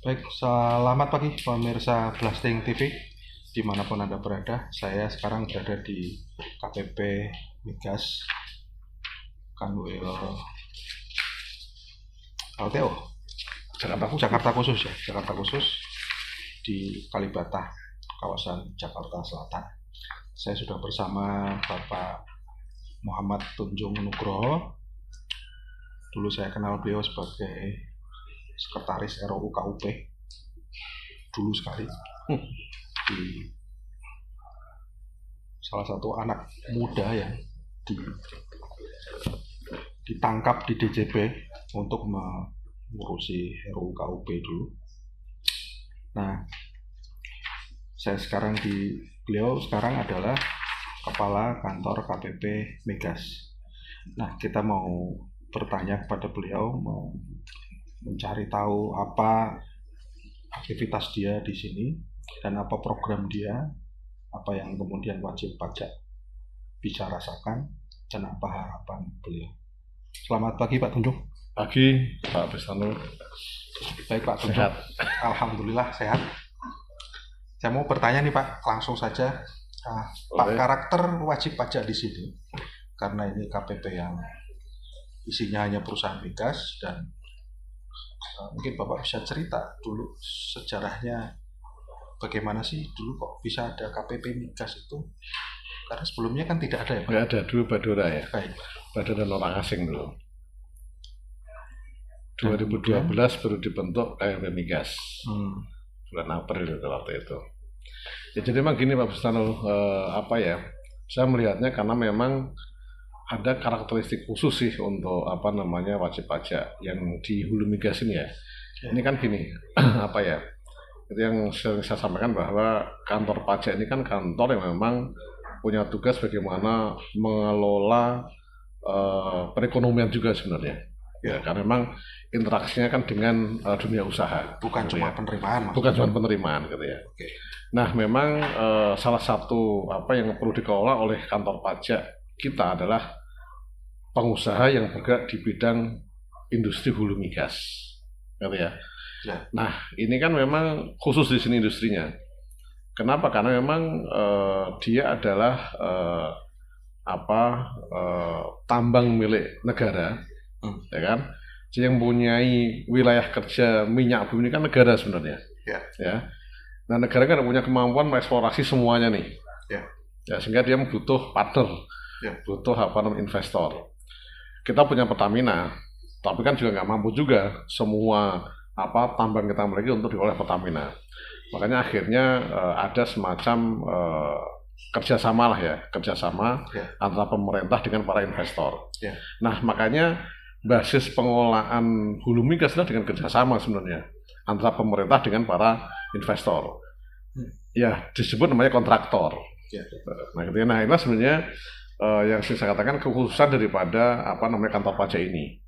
Baik, selamat pagi pemirsa Blasting TV dimanapun Anda berada. Saya sekarang berada di KPP Migas Kanwil LTO Jakarta Khusus ya, Jakarta Khusus di Kalibata, kawasan Jakarta Selatan. Saya sudah bersama Bapak Muhammad Tunjung Nugroho. Dulu saya kenal beliau sebagai Sekretaris RUU KUP dulu sekali di salah satu anak muda yang ditangkap di DJP untuk mengurusi RUU KUP dulu. Nah, beliau sekarang adalah Kepala Kantor KPP Migas. Nah, kita mau bertanya kepada beliau, mencari tahu apa aktivitas dia di sini dan apa program dia, apa yang kemudian wajib pajak bisa rasakan dan apa harapan beliau. Selamat pagi Pak Tunjung. Pagi Pak Bestano. Baik Pak Tunjung. Sehat. Alhamdulillah sehat. Saya mau bertanya nih Pak, langsung saja. Pak, karakter wajib pajak di sini, karena ini KPP yang isinya hanya perusahaan migas, dan mungkin Bapak bisa cerita dulu sejarahnya bagaimana sih dulu kok bisa ada KPP Migas itu, karena sebelumnya kan tidak ada ya Pak? Nggak ada, dulu Badora ya. Baik. Badora orang asing dulu. 2012 baru dibentuk KPP Migas. Bulan April itu waktu itu. Ya, jadi memang gini Pak Bustano, saya melihatnya karena memang ada karakteristik khusus sih untuk wajib pajak yang di hulu migas ini ya. Ini kan gini, itu yang sering saya sampaikan bahwa kantor pajak ini kan kantor yang memang punya tugas bagaimana mengelola perekonomian juga sebenarnya. Ya, karena memang interaksinya kan dengan dunia usaha. Bukan cuma penerimaan. Bukan cuma penerimaan gitu ya. Nah, memang salah satu yang perlu dikelola oleh kantor pajak kita adalah pengusaha yang bergerak di bidang industri hulu migas, gitu ya. Nah, ini kan memang khusus di sini industrinya. Kenapa? Karena memang dia adalah tambang milik negara, ya kan? Yang mempunyai wilayah kerja minyak bumi ini kan negara sebenarnya, ya. Nah, negara kan punya kemampuan mengeksplorasi semuanya nih, ya, sehingga dia butuh partner, butuh investor. Kita punya Pertamina, tapi kan juga nggak mampu juga semua tambang kita miliki untuk diolah Pertamina. Makanya akhirnya ada semacam kerjasama antara pemerintah dengan para investor. Nah, makanya basis pengolahan hulu migas adalah dengan kerjasama sebenarnya antara pemerintah dengan para investor. Ya, disebut namanya kontraktor. Nah, inilah sebenarnya yang saya katakan kekhususan daripada kantor pajak ini.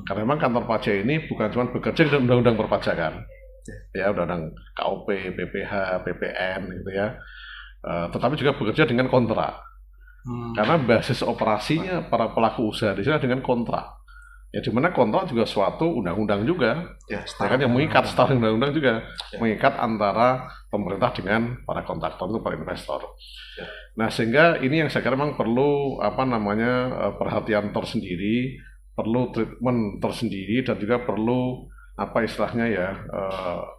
Karena memang kantor pajak ini bukan cuma bekerja dengan undang-undang perpajakan, ya, undang-undang KUP, PPH, PPN gitu ya, tetapi juga bekerja dengan kontrak. Karena basis operasinya para pelaku usaha di sini dengan kontrak. Ya, di mana kontrak juga suatu undang-undang juga, kan yang mengikat setara undang-undang juga, mengikat antara pemerintah dengan para kontraktor itu para investor. Nah, sehingga ini yang saya kira memang perlu perhatian tersendiri, perlu treatment tersendiri, dan juga perlu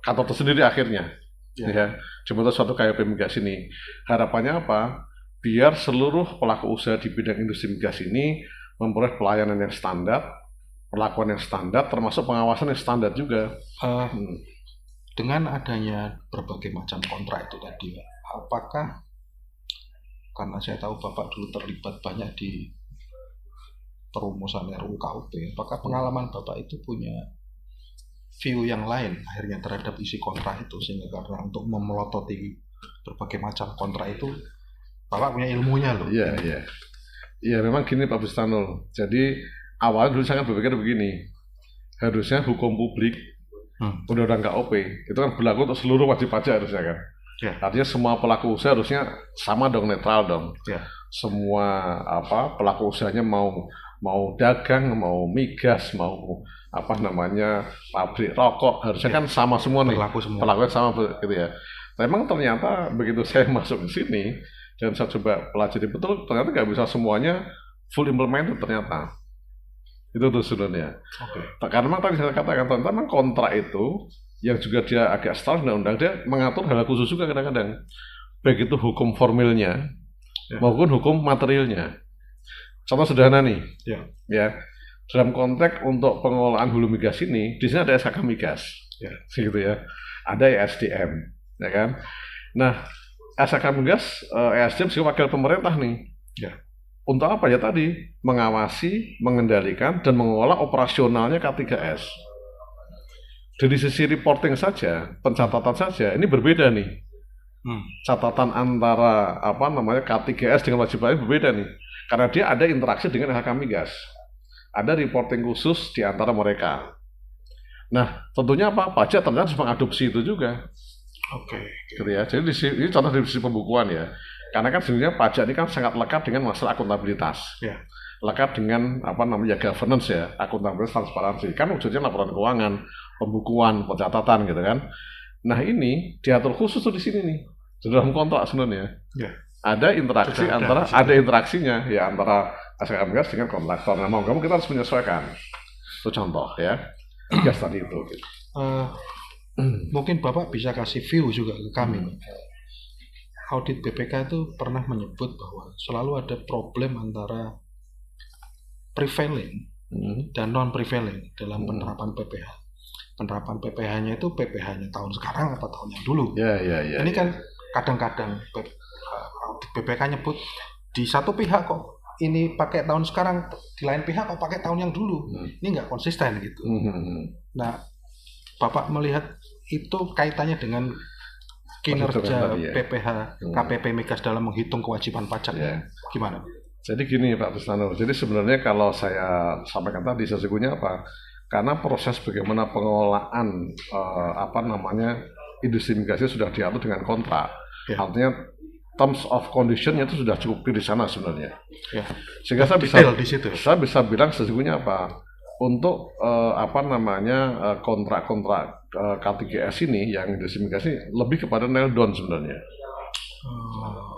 kantor tersendiri akhirnya. Ya, dibentuk suatu KPP Migas ini. Harapannya apa? Biar seluruh pelaku usaha di bidang industri migas ini memperoleh pelayanan yang standar, perlakuan yang standar, termasuk pengawasan yang standar juga. Dengan adanya berbagai macam kontrak itu tadi, apakah, karena saya tahu Bapak dulu terlibat banyak di perumusan RUU KUP, apakah pengalaman Bapak itu punya view yang lain akhirnya terhadap isi kontrak itu, sehingga karena untuk memelototi berbagai macam kontrak itu Bapak punya ilmunya loh. Iya, memang gini Pak Bustano. Jadi awalnya dulu saya berpikir begini, harusnya hukum publik, undang-undang KUP itu kan berlaku untuk seluruh wajib pajak harusnya kan. Ya. Artinya semua pelaku usaha harusnya sama dong, netral dong. Ya. Semua pelaku usahanya mau dagang, mau migas, mau pabrik rokok, harusnya kan sama semua nih. Perlakunya sama gitu ya. Memang ternyata begitu saya masuk ke sini dan saya coba pelajari betul, ternyata nggak bisa semuanya full implemented ternyata. Itu tuh sebenarnya. Karena memang tadi saya katakan, memang kontrak itu yang juga dia agak setara undang-undang, dia mengatur hal khusus juga kadang-kadang. Baik itu hukum formilnya maupun hukum materialnya. Contoh sederhana nih, ya dalam konteks untuk pengelolaan hulu migas ini, di sini ada SKK migas, gitu ya, ada ESDM, ya kan. Nah, SKK migas, ESDM sebagai wakil pemerintah nih, untuk apa ya tadi? Mengawasi, mengendalikan, dan mengelola operasionalnya K3S. Dari sisi reporting saja, pencatatan saja, ini berbeda nih. Catatan antara K3S dengan wajib pajak berbeda nih. Karena dia ada interaksi dengan SKK migas. Ada reporting khusus di antara mereka. Nah, tentunya pajak ternyata harus mengadopsi itu juga. Gitu ya. Jadi ini contoh dari sisi pembukuan ya. Karena kan sebenarnya pajak ini kan sangat lekat dengan masalah akuntabilitas. Lekat dengan governance ya, akuntabilitas, transparansi. Kan wujudnya laporan keuangan, pembukuan, pencatatan gitu kan. Nah, ini diatur khusus tuh di sini nih. Di dalam kontrak sebenarnya. Ada interaksi ada interaksinya ya antara SKK migas dengan kontraktor. Nah, mau kamu kita harus menyesuaikan. Itu contoh ya. Migas tadi itu. Gitu. Mungkin Bapak bisa kasih view juga ke kami. Audit BPK itu pernah menyebut bahwa selalu ada problem antara prevailing dan non prevailing dalam penerapan PPH. Penerapan PPH-nya itu PPH-nya tahun sekarang atau tahun yang dulu. Ini kan kadang-kadang BPK nyebut di satu pihak kok ini pakai tahun sekarang, di lain pihak kok pakai tahun yang dulu. Ini nggak konsisten gitu. Nah, Bapak melihat itu kaitannya dengan kinerja PPH, KPP Migas dalam menghitung kewajiban pajaknya, gimana? Jadi gini Pak Trisnano, jadi sebenarnya kalau saya sampaikan tadi sesungguhnya apa? Karena proses bagaimana pengelolaan industri migasnya sudah diatur dengan kontrak. Artinya terms of condition-nya itu sudah cukup di sana sebenarnya. Sehingga saya bisa bilang sesungguhnya apa? Untuk kontrak-kontrak K3S ini yang industri migas ini lebih kepada nail down sebenarnya.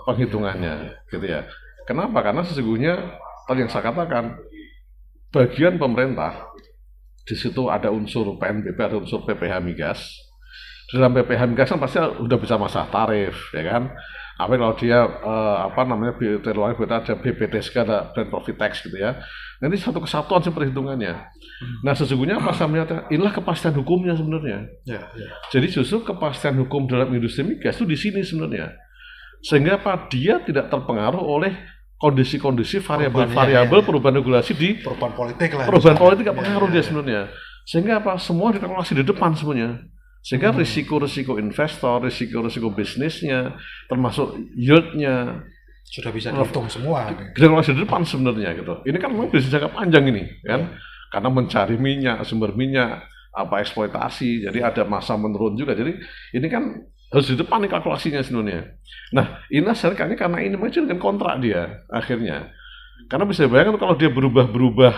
Penghitungannya gitu ya. Kenapa? Karena sesungguhnya tadi yang saya katakan bagian pemerintah di situ ada unsur PNBP, ada unsur PPH migas. Dalam PPH migas kan pasti udah bisa masalah tarif, ya kan? Apa kalau dia BUT luar ada BPT segala brand profit tax gitu ya. Nanti satu kesatuan sih perhitungannya. Nah sesungguhnya apa saya melihat inilah kepastian hukumnya sebenarnya. Jadi justru kepastian hukum dalam industri migas itu di sini sebenarnya. Sehingga dia tidak terpengaruh oleh kondisi-kondisi variabel perubahan regulasi di perubahan politik lah. Perubahan politik nggak pengaruh dia sebenarnya. Sehingga semua dikalkulasi di depan sebenarnya. Sehingga risiko-risiko investor, risiko-risiko bisnisnya, termasuk yield-nya sudah bisa dihitung semua. Dikalkulasi di depan sebenarnya gitu. Ini kan memang bisnis jangka panjang ini, kan? Karena mencari minyak, sumber minyak, eksploitasi, jadi ada masa menurun juga. Jadi ini kan harus di depan nih kalkulasinya sebenarnya. Nah, ini hasilnya karena ini macam dengan kontrak dia akhirnya. Karena bisa bayangkan kalau dia berubah-berubah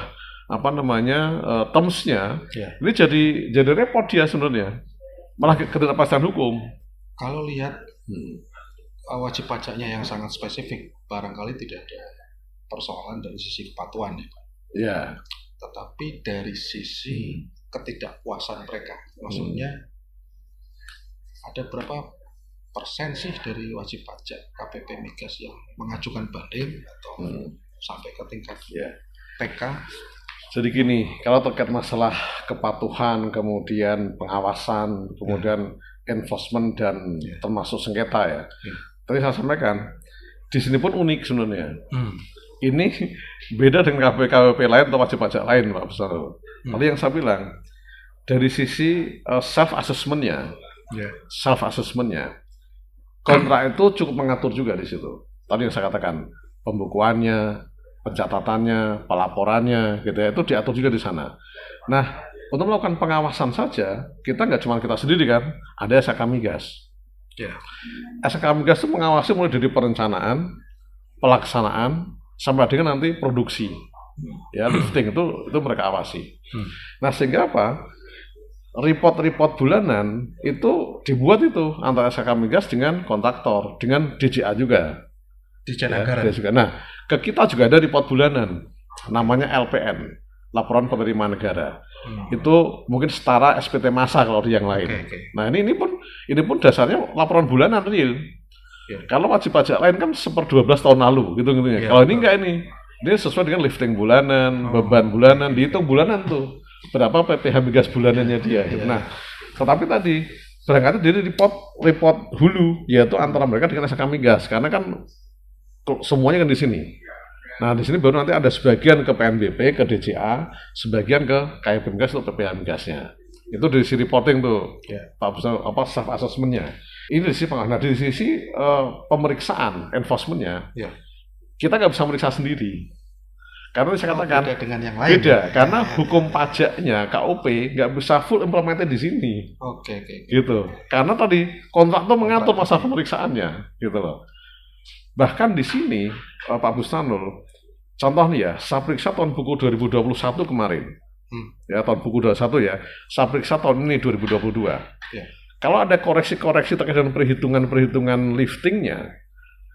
terms-nya, ini jadi repot dia sebenarnya. Malah ketidakpastian hukum. Kalau lihat wajib pajaknya yang sangat spesifik, barangkali tidak ada persoalan dari sisi kepatuhan ya Pak. Tetapi dari sisi ketidakpuasan mereka, maksudnya ada berapa persen sih dari wajib pajak KPP Migas yang mengajukan banding atau sampai ke tingkat PK? Jadi gini, kalau terkait masalah kepatuhan, kemudian pengawasan, kemudian enforcement dan termasuk sengketa ya. Tadi saya sampaikan, di sini pun unik sebenarnya. Ini beda dengan KPP lain atau wajib pajak lain, Pak Besar. Tadi yang saya bilang, dari sisi self-assessment-nya, kontrak itu cukup mengatur juga di situ. Tadi yang saya katakan, pembukuannya, pencatatannya, pelaporannya, gitu ya, itu diatur juga di sana. Nah, untuk melakukan pengawasan saja, kita nggak cuma kita sendiri kan, ada SKK migas. Ya. SK Migas itu mengawasi mulai dari perencanaan, pelaksanaan, sampai dengan nanti produksi. Ya, lifting itu mereka awasi. Nah, sehingga apa? Report-report bulanan itu dibuat itu antara SK Migas dengan kontraktor, dengan DJA juga. DJA Anggaran. Juga. Nah, ke kita juga ada report bulanan, namanya LPN, Laporan Penerimaan Negara. Itu mungkin setara SPT masa kalau di yang lain. Okay. Nah, ini pun dasarnya laporan bulanan real. Kalau wajib pajak lain kan 1/12 tahun lalu gitu ya. Kalau ini enggak ini sesuai dengan lifting bulanan, beban bulanan, dihitung bulanan tuh. Berapa PPh migas bulanannya dia. Nah, tetapi tadi berangkatnya dari report hulu, yaitu antara mereka dengan SK Migas, karena kan semuanya kan di sini. Nah, di sini baru nanti ada sebagian ke PNBP, ke DJA, sebagian ke KIP Migas atau PPh Migasnya. Itu dari sisi reporting tuh, Pak Busnul, self assessment-nya. Ini dari sisi nah, dari sisi pemeriksaan enforcement-nya, kita nggak bisa meriksa sendiri. Karena saya katakan beda dengan yang lain. Beda, karena hukum pajaknya KUP nggak bisa full implemented di sini. Oke. Gitu. Karena tadi kontraktor mengatur masa pemeriksaannya, gitu loh. Bahkan di sini Pak Busnul, contoh nih ya, saya periksa tahun buku 2021 kemarin. Ya, tahun buku 2021 ya. Saya periksa tahun ini 2022. Kalau ada koreksi-koreksi terkait dengan perhitungan liftingnya,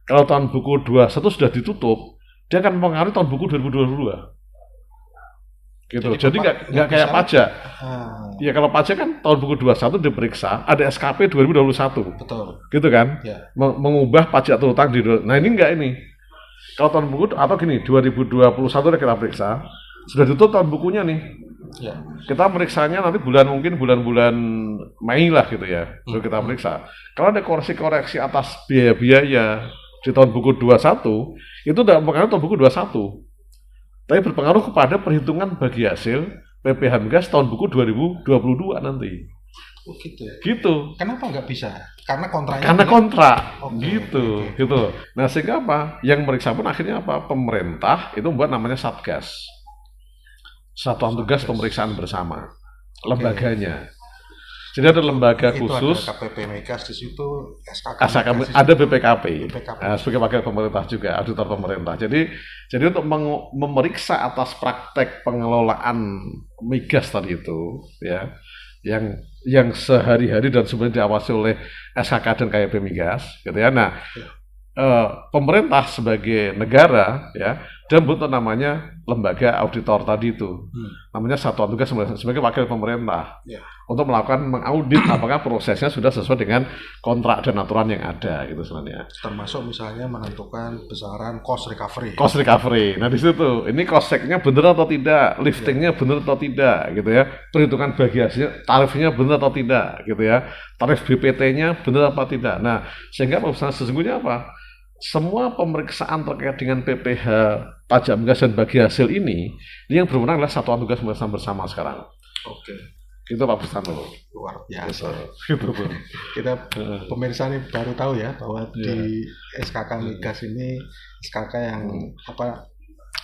kalau tahun buku 21 sudah ditutup, dia akan mempengaruhi tahun buku 2022. Gitu. Jadi nggak kayak pajak. Ya, kalau pajak kan tahun buku 21 diperiksa, ada SKP 2021. Betul. Gitu kan? Mengubah pajak terutang di. Nah, ini enggak ini. Kalau tahun buku atau gini, 2021 udah kita periksa, sudah ditutup tahun bukunya nih. Kita meriksanya nanti mungkin bulan-bulan Mei lah gitu ya. Baru kita periksa. Kalau ada koreksi-koreksi atas biaya-biaya di tahun buku 21, itu tidak berpengaruh tahun buku 21. Tapi berpengaruh kepada perhitungan bagi hasil PPh Migas tahun buku 2022 nanti. Oh gitu ya? Gitu. Kenapa nggak bisa? Karena kontraknya. Karena kontrak. Gitu. Nah, sehingga apa? Yang meriksa pun akhirnya apa? Pemerintah itu membuat namanya Satgas. Satuan Tugas Pemeriksaan Bersama. Lembaganya. Jadi ada lembaga khusus. Ada KPP Migas di situ, SKK ada BPKP. Nah, sebagai wakil pemerintah juga, auditor pemerintah. Jadi untuk memeriksa atas praktek pengelolaan migas tadi itu, ya, yang sehari-hari dan sebenarnya diawasi oleh SKK dan KIP Migas, gitu ya. Nah, pemerintah sebagai negara, ya, dan bentuk namanya lembaga auditor tadi itu, namanya Satuan Tugas sebagai wakil pemerintah, untuk melakukan mengaudit apakah prosesnya sudah sesuai dengan kontrak dan aturan yang ada, gitu sebenarnya. Termasuk misalnya menentukan besaran cost recovery. Cost recovery. Nah, di situ ini cost-nya benar atau tidak, liftingnya benar atau tidak, gitu ya. Perhitungan bagi hasilnya, tarifnya benar atau tidak, gitu ya. Tarif BPT-nya benar apa tidak. Nah, sehingga sesungguhnya apa? Semua pemeriksaan terkait dengan PPh pajak migas dan bagi hasil ini yang berwenang adalah Satuan Tugas Pemeriksaan Bersama sekarang. Oke. Gitu Pak Busnul. Luar biasa. Gitu. Kita pemirsa ini baru tahu ya bahwa di SKK Migas ini SKK yang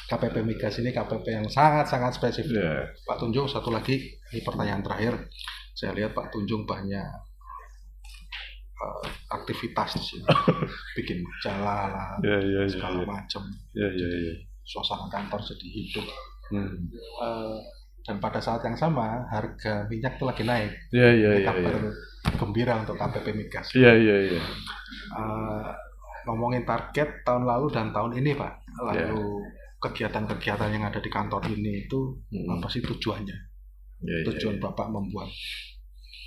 KPP Migas ini KPP yang sangat-sangat spesifik. Pak Tunjung, satu lagi, ini pertanyaan terakhir. Saya lihat Pak Tunjung banyak aktivitas di sini, bikin majalah lah, segala macam. Suasana kantor jadi hidup. Dan pada saat yang sama harga minyak itu lagi naik. Kabar gembira untuk KPP Migas. Ngomongin target tahun lalu dan tahun ini, Pak. Lalu kegiatan-kegiatan yang ada di kantor ini itu apa sih tujuannya? Tujuan Bapak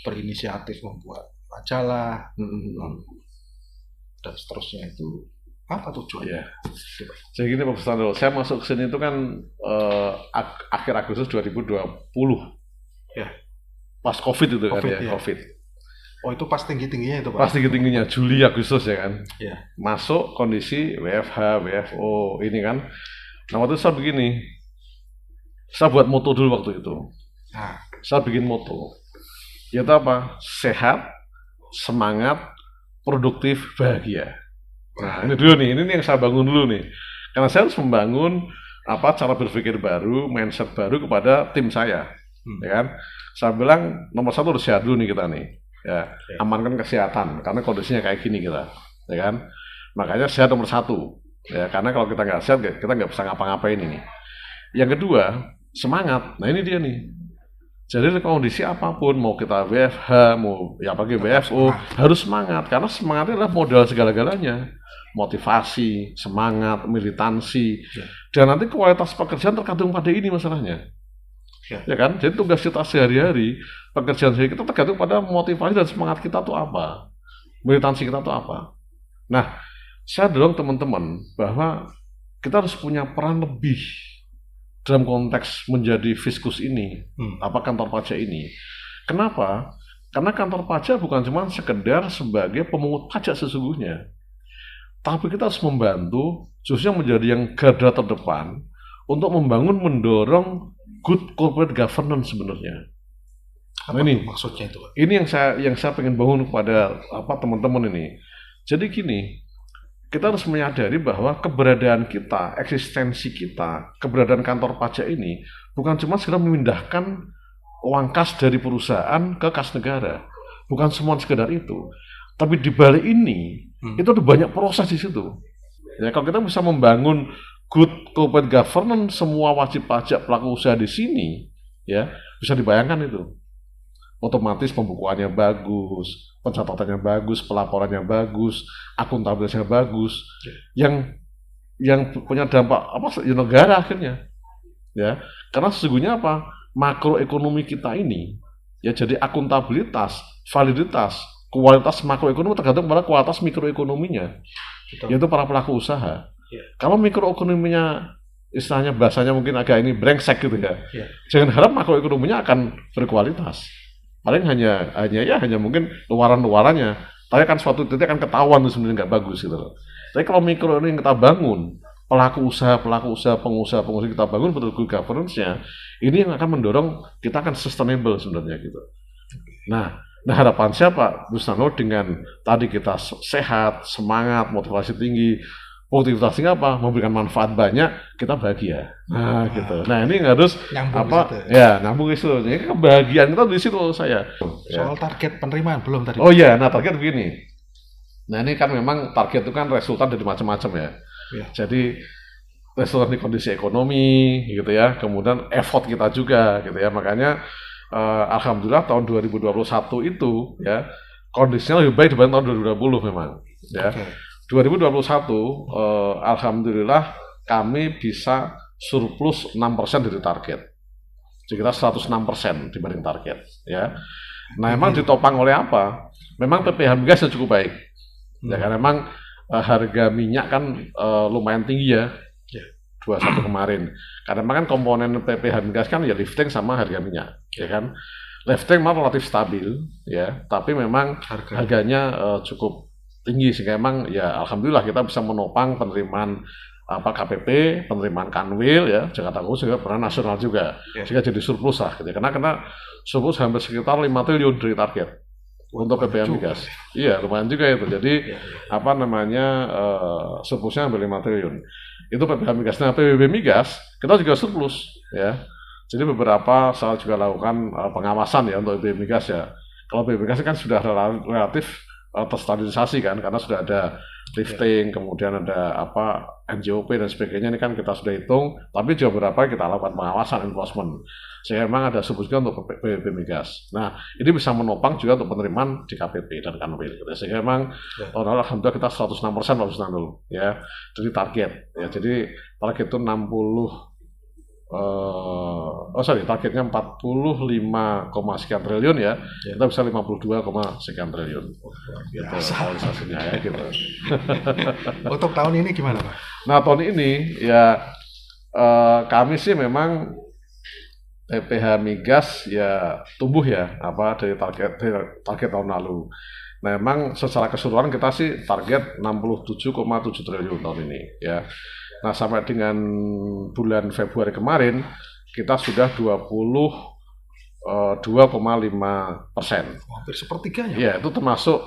berinisiatif membuat majalah, dan seterusnya itu apa tujuannya? Jadi gini Pak Busnul, saya masuk ke sini itu kan akhir Agustus 2020, pas COVID itu kan ya. COVID. Oh, itu pas tinggi-tingginya itu Pak? Pas tinggi-tingginya, Juli Agustus ya kan. Masuk kondisi WFH, WFO ini kan. Nah, waktu itu saya begini, saya buat moto dulu waktu itu. Saya bikin moto, yaitu apa? Sehat, semangat, produktif, bahagia. Nah, ini dulu nih, ini yang saya bangun dulu nih. Karena saya harus membangun cara berpikir baru, mindset baru kepada tim saya. Ya kan? Saya bilang nomor satu harus sehat dulu nih kita nih. ya, amankan kesehatan karena kondisinya kayak gini kita, ya kan. Makanya sehat nomor satu, ya, karena kalau kita nggak sehat kita nggak bisa ngapa-ngapain ini. Yang kedua, semangat. Nah ini dia nih. Jadi kondisi apapun, mau kita WFH, mau ya pakai WFO, harus semangat karena semangat adalah modal segala-galanya. Motivasi, semangat, militansi, dan nanti kualitas pekerjaan tergantung pada ini masalahnya. Ya kan? Jadi tugas kita sehari-hari, pekerjaan sehari kita tergantung pada motivasi dan semangat kita tuh apa, militansi kita tuh apa. Nah, saya dorong teman-teman bahwa kita harus punya peran lebih dalam konteks menjadi fiskus ini, kantor pajak ini. Kenapa? Karena kantor pajak bukan cuma sekedar sebagai pemungut pajak sesungguhnya, tapi kita harus membantu, khususnya menjadi yang garda terdepan untuk mendorong good corporate governance sebenarnya. Apa ini maksudnya itu? Ini yang saya pengen bangun kepada teman-teman ini. Jadi gini, kita harus menyadari bahwa keberadaan kita, eksistensi kita, keberadaan kantor pajak ini bukan cuma sekedar memindahkan uang kas dari perusahaan ke kas negara. Bukan semua sekedar itu. Tapi di balik ini, itu ada banyak proses di situ. Ya, kalau kita bisa membangun good corporate governance, semua wajib pajak pelaku usaha di sini, ya bisa dibayangkan itu. Otomatis pembukuannya bagus, pencatatannya bagus, pelaporannya bagus, akuntabilitasnya bagus, yang punya dampak ya negara akhirnya, ya karena sesungguhnya makroekonomi kita ini, ya jadi akuntabilitas, validitas, kualitas makroekonomi tergantung pada kualitas mikroekonominya, yaitu para pelaku usaha. Kalau mikroekonominya istilahnya bahasanya mungkin agak ini brengsek gitu ya, jangan harap makroekonominya akan berkualitas. Paling hanya mungkin luaran-luarannya, tapi kan suatu titik akan ketahuan itu sebenarnya nggak bagus gitu loh. Tapi kalau mikro ini yang kita bangun, pelaku usaha, pengusaha kita bangun betul good governance-nya, ini yang akan mendorong kita akan sustainable sebenarnya gitu. Nah harapan siapa? Busnano dengan tadi kita sehat, semangat, motivasi tinggi, produktivitas tinggi memberikan manfaat banyak, kita bahagia. Nah, gitu. Nah, ini harus nyambung itu. Ini kebahagiaan kita di situ saya. Soal target penerimaan belum tadi. Oh iya, nah target begini. Nah, ini kan memang target itu kan resultan dari macam-macam ya. Jadi resultan di kondisi ekonomi gitu ya, kemudian effort kita juga gitu ya. Makanya alhamdulillah tahun 2021 itu ya kondisinya lebih baik dibanding tahun 2020 memang ya. 2021 alhamdulillah kami bisa surplus 6% dari target. Jadi kita 106% dibanding target ya. Nah, memang ditopang oleh apa? Memang PPh migas cukup baik. Ya kan memang harga minyak kan lumayan tinggi ya. 21 kemarin. Karena memang kan komponen PPh migas kan ya lifting sama harga minyak, ya kan. Lifting memang relatif stabil ya, tapi memang harganya cukup tinggi sehingga memang ya alhamdulillah kita bisa menopang penerimaan KPP, penerimaan Kanwil ya, Jakarta Khusus juga peran nasional juga, sehingga jadi surplus lah gitu. Karena surplus hampir sekitar 5 triliun dari target untuk PPh migas. Iya, lumayan juga itu. Jadi surplusnya hampir 5 triliun. Itu PPh migas. Nah, PBB migas kita juga surplus ya. Jadi beberapa saya juga lakukan pengawasan ya untuk PBB migas ya. Kalau PBB migas kan sudah relatif terstabilisasi kan, karena sudah ada lifting, kemudian ada NJOP dan sebagainya, ini kan kita sudah hitung, tapi juga beberapa kita lakukan pengawasan enforcement, sehingga memang ada surplus juga untuk PBB migas. Nah, ini bisa menopang juga untuk penerimaan di KPP dan Kanwil, gitu. Sehingga memang tahun lalu alhamdulillah kita 106% ya, jadi target ya, jadi target itu 60 targetnya 45, sekian triliun ya, kita bisa 52, sekian triliun. Gitu, realisasinya ya gitu. Untuk tahun ini gimana Pak? Nah tahun ini ya kami sih memang PPh migas ya tumbuh ya dari target tahun lalu. Nah memang secara keseluruhan kita sih target 67,7 triliun tahun ini ya. Nah sampai dengan bulan Februari kemarin kita sudah 2,5%. Hampir sepertiganya. Ya itu termasuk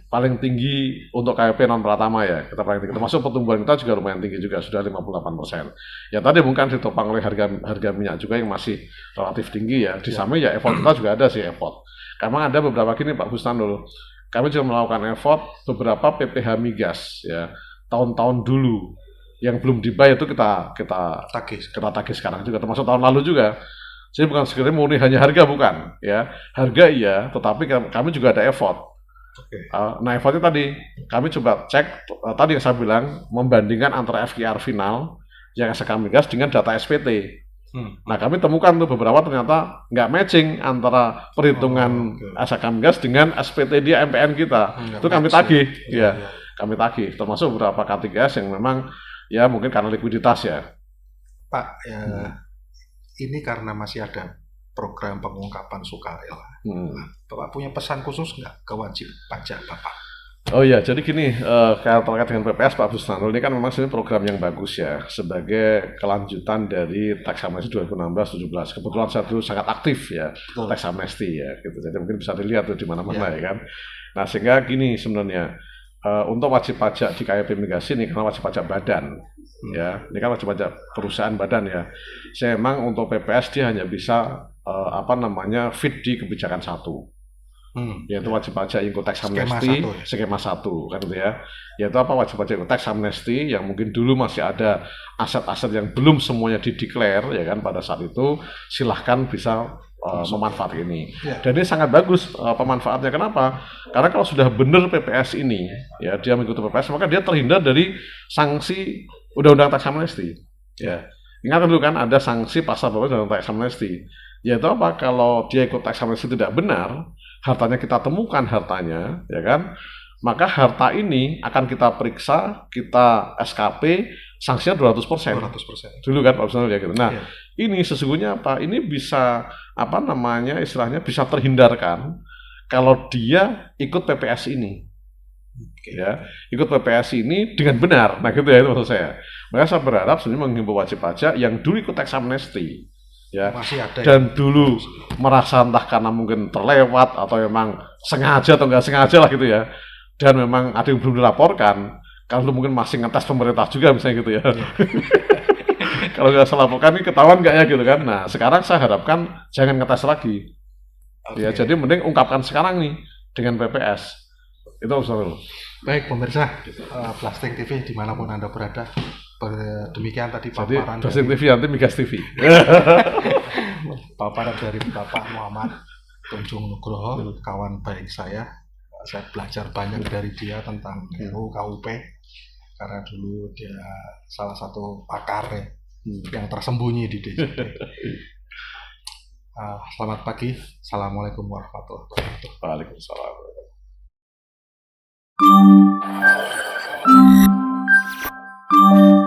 paling tinggi untuk KPP non Pratama ya, kita paling tinggi. Termasuk pertumbuhan kita juga lumayan tinggi juga, sudah 58%. Ya tadi mungkin ditopang oleh harga minyak juga yang masih relatif tinggi ya. Di samping ya effort kita juga ada sih effort. Memang ada beberapa gini Pak Busnanul. Kami juga melakukan effort beberapa PPh migas ya tahun-tahun dulu yang belum dibayar itu kita tagih sekarang juga, termasuk tahun lalu juga. Jadi bukan sekedar murni hanya harga, bukan ya, harga iya, tetapi kami juga ada effort. Nah effortnya tadi kami coba cek tadi yang saya bilang, membandingkan antara FKR final yang SK Migas dengan data SPT. Nah kami temukan tuh beberapa ternyata nggak matching antara perhitungan SK Migas dengan SPT dia MPN kita. Itu kami tagih, ya. Kami tagih, termasuk beberapa K3S yang memang ya mungkin karena likuiditas ya. Pak, ini karena masih ada program pengungkapan sukarela. Bapak punya pesan khusus nggak ke wajib pajak Bapak? Oh iya, jadi gini, terkait dengan PPS Pak Busnanul, ini kan memang sebenarnya program yang bagus ya, sebagai kelanjutan dari tax amnesty 2016-17. Kebetulan saya dulu sangat aktif ya, tax amnesty ya, gitu. Jadi mungkin bisa dilihat tuh di mana-mana ya kan. Nah sehingga gini sebenarnya, untuk wajib pajak di KYP migas ini karena wajib pajak badan, ya, ini kan wajib pajak perusahaan badan ya. Saya memang untuk PPS dia hanya bisa fit di kebijakan satu. Yaitu wajib pajak income tax amnesty skema 1 kan gitu ya. Yaitu wajib pajak income tax amnesty yang mungkin dulu masih ada aset-aset yang belum semuanya dideklar ya kan pada saat itu, silahkan bisa memanfaatkan ini. Dan ini sangat bagus pemanfaatnya. Kenapa? Karena kalau sudah benar PPS ini ya, dia mengikuti PPS, maka dia terhindar dari sanksi undang-undang tax amnesty ya. Ingat dulu kan ada sanksi pasal berapa dalam tax amnesty, yaitu kalau dia ikut tax amnesty tidak benar, hartanya kita temukan hartanya, ya kan? Maka harta ini akan kita periksa, kita SKP, sanksinya 200%. 200%. Dulu kan Pak Busnanul ya gitu. Nah, ini sesungguhnya ini bisa istilahnya bisa terhindarkan kalau dia ikut PPS ini. Ya, ikut PPS ini dengan benar. Nah, gitu ya itu maksud saya. Maka saya berharap sebenarnya menghimbau wajib pajak yang dulu ikut tax amnesty ya, masih ada dan dulu merasa entah karena mungkin terlewat atau memang sengaja atau nggak sengaja lah gitu ya, dan memang ada yang belum dilaporkan, kalau mungkin masih ngetes pemerintah juga misalnya gitu ya. Kalau nggak salah laporkan ini ketahuan nggak ya gitu kan. Nah sekarang saya harapkan jangan ngetes lagi ya, jadi mending ungkapkan sekarang nih dengan PPS itu usul. Baik pemirsa Blasting TV dimanapun Anda berada, demikian tadi paparan Blasting TV nanti Migas TV. Paparan dari Bapak Muhammad Tunjung Nugroho, kawan baik saya. Saya belajar banyak dari dia tentang RUU KUP karena dulu dia salah satu pakar yang tersembunyi di DJP. Selamat pagi, assalamualaikum warahmatullahi wabarakatuh. Waalaikumsalam. Thank you.